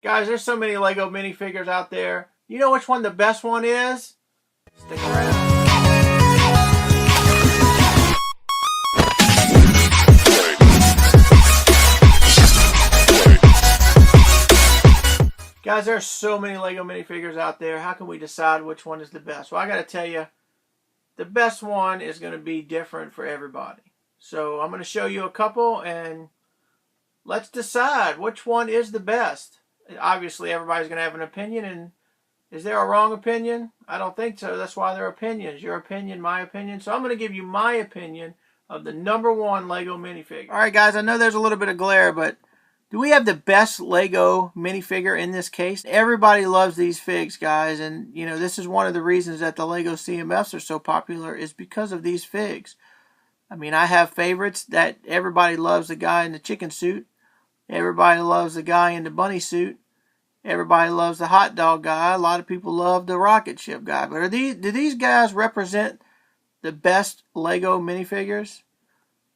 Guys, there's so many Lego minifigures out there. You know which one the best one is? Stick around. Guys, there's so many Lego minifigures out there. How can we decide which one is the best? Well, I got to tell you, the best one is going to be different for everybody. So I'm going to show you a couple and let's decide which one is the best. Obviously, everybody's going to have an opinion, and is there a wrong opinion? I don't think so. That's why they're opinions. Your opinion, my opinion. So I'm going to give you my opinion of the #1 Lego minifigure. All right, guys, I know there's a little bit of glare, but do we have the best Lego minifigure in this case? Everybody loves these figs, guys, and you know this is one of the reasons that the Lego CMFs are so popular is because of these figs. I mean, I have favorites that everybody loves the guy in the chicken suit. Everybody loves the guy in the bunny suit. Everybody loves the hot dog guy. A lot of people love the rocket ship guy. But do these guys represent the best Lego minifigures?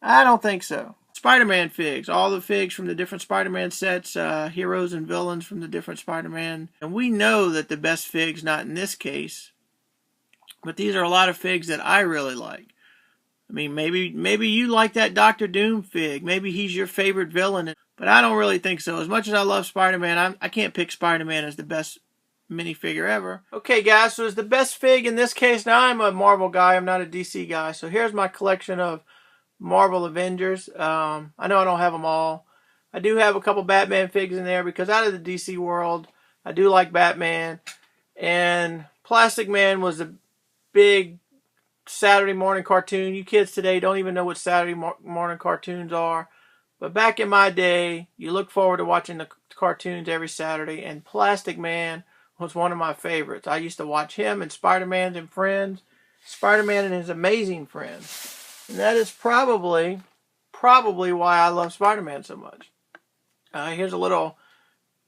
I don't think so. Spider-Man figs. All the figs from the different Spider-Man sets. Heroes and villains from the different Spider-Man. And we know that the best fig's not in this case. But these are a lot of figs that I really like. I mean, maybe you like that Dr. Doom fig. Maybe he's your favorite villain. But I don't really think so. As much as I love Spider-Man, I can't pick Spider-Man as the best minifigure ever. Okay, guys, so is the best fig in this case. Now, I'm a Marvel guy. I'm not a DC guy. So here's my collection of Marvel Avengers. I know I don't have them all. I do have a couple Batman figs in there because out of the DC world, I do like Batman. And Plastic Man was a big Saturday morning cartoon. You kids today don't even know what Saturday morning cartoons are. But back in my day, you look forward to watching the cartoons every Saturday, and Plastic Man was one of my favorites. I used to watch him and Spider-Man and Friends, Spider-Man and His Amazing Friends. And that is probably why I love Spider-Man so much. Here's a little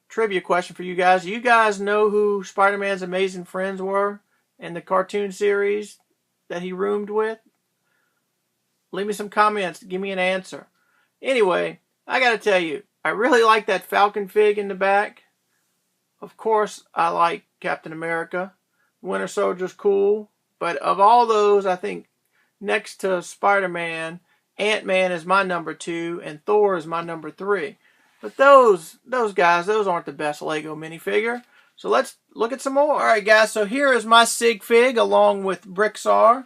trivia question for you guys. Do you guys know who Spider-Man's Amazing Friends were in the cartoon series that he roomed with? Leave me some comments. Give me an answer. Anyway, I got to tell you, I really like that Falcon fig in the back. Of course, I like Captain America. Winter Soldier's cool. But of all those, I think next to Spider-Man, Ant-Man is my #2 and Thor is my #3. But those guys, those aren't the best Lego minifigure. So let's look at some more. All right, guys, so here is my Sig Fig along with Bricktsar.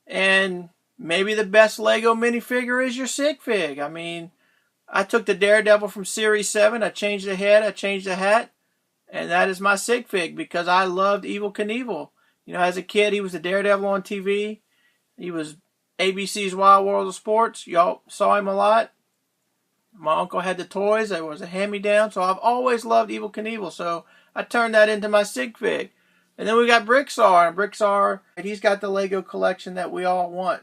And maybe the best Lego minifigure is your Sig Fig. I mean, I took the Daredevil from Series 7. I changed the head. I changed the hat. And that is my Sig Fig because I loved Evel Knievel. You know, as a kid, he was the Daredevil on TV. He was ABC's Wild World of Sports. Y'all saw him a lot. My uncle had the toys. There was a hand-me-down. So I've always loved Evel Knievel. So I turned that into my Sig Fig. And then we got Bricktsar. And Bricktsar, he's got the Lego collection that we all want.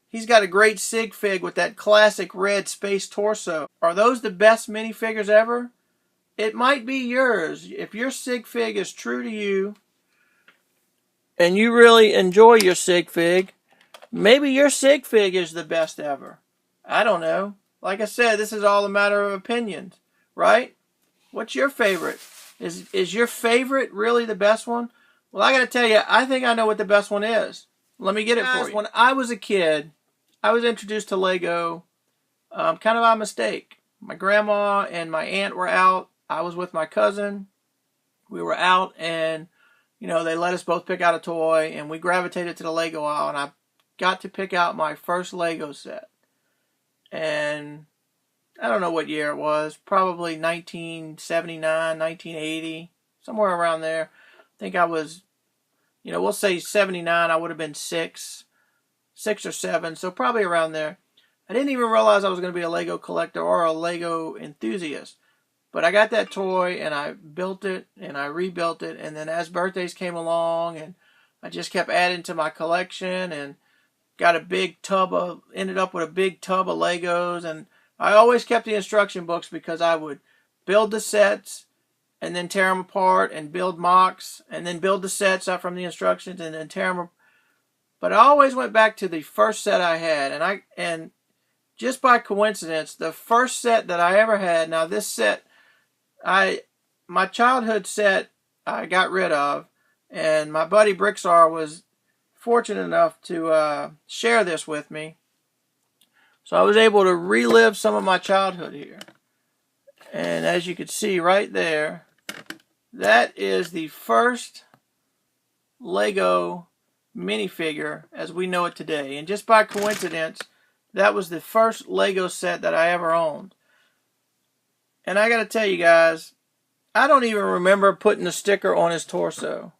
He's got a great Sig Fig with that classic red space torso. Are those the best minifigures ever? It might be yours. If your Sig Fig is true to you, and you really enjoy your Sig Fig, maybe your Sig Fig is the best ever. I don't know. Like I said, this is all a matter of opinions, right? What's your favorite? Is your favorite really the best one? Well, I got to tell you, I think I know what the best one is. Let me get it for you. When I was a kid, I was introduced to Lego kind of by mistake. My grandma and my aunt were out. I was with my cousin. We were out and, you know, they let us both pick out a toy and we gravitated to the Lego aisle and I got to pick out my first Lego set. And I don't know what year it was. Probably 1979, 1980, somewhere around there. I think I was, you know, we'll say 79. I would have been 6 or 7, so probably around there. I didn't even realize I was going to be a Lego collector or a Lego enthusiast. But I got that toy and I built it and I rebuilt it. And then as birthdays came along and I just kept adding to my collection and got a big tub ended up with a big tub of Legos. And I always kept the instruction books because I would build the sets and then tear them apart and build mocks and then build the sets out from the instructions and then tear them apart. But I always went back to the first set I had. And just by coincidence, the first set that I ever had, now this set, I my childhood set I got rid of, and my buddy Bricktsar was fortunate enough to share this with me. So I was able to relive some of my childhood here. And as you can see right there, that is the first Lego minifigure as we know it today. And just by coincidence, that was the first Lego set that I ever owned. And I gotta tell you guys, I don't even remember putting the sticker on his torso.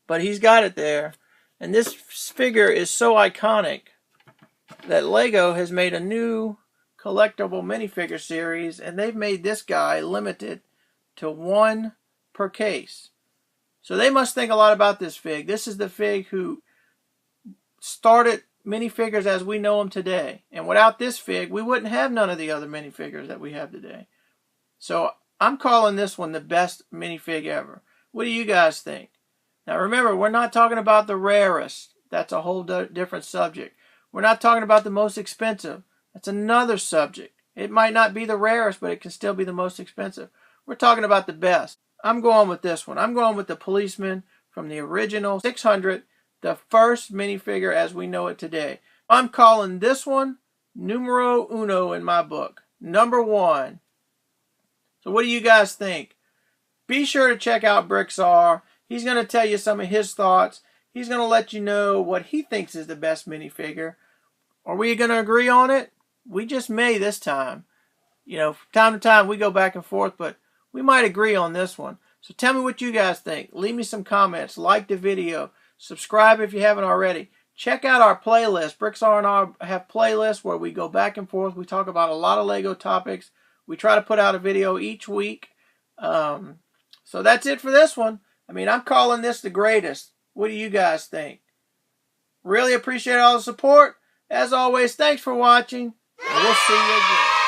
But he's got it there. And this figure is so iconic that Lego has made a new collectible minifigure series, and they've made this guy limited to 1 per case. So they must think a lot about this fig. This is the fig who started minifigures as we know them today. And without this fig, we wouldn't have none of the other minifigures that we have today. So I'm calling this one the best minifig ever. What do you guys think? Now remember, we're not talking about the rarest. That's a whole different subject. We're not talking about the most expensive. That's another subject. It might not be the rarest, but it can still be the most expensive. We're talking about the best. I'm going with this one. I'm going with the policeman from the original 600, the first minifigure as we know it today. I'm calling this one numero uno in my book. Number 1. So what do you guys think? Be sure to check out Bricktsar. He's going to tell you some of his thoughts. He's going to let you know what he thinks is the best minifigure. Are we going to agree on it? We just may this time. You know, from time to time we go back and forth, but we might agree on this one. So tell me what you guys think. Leave me some comments. Like the video. Subscribe if you haven't already. Check out our playlist. Bricktsar and I have playlists where we go back and forth. We talk about a lot of Lego topics. We try to put out a video each week. So that's it for this one. I mean, I'm calling this the greatest. What do you guys think? Really appreciate all the support. As always, thanks for watching, and we'll see you again.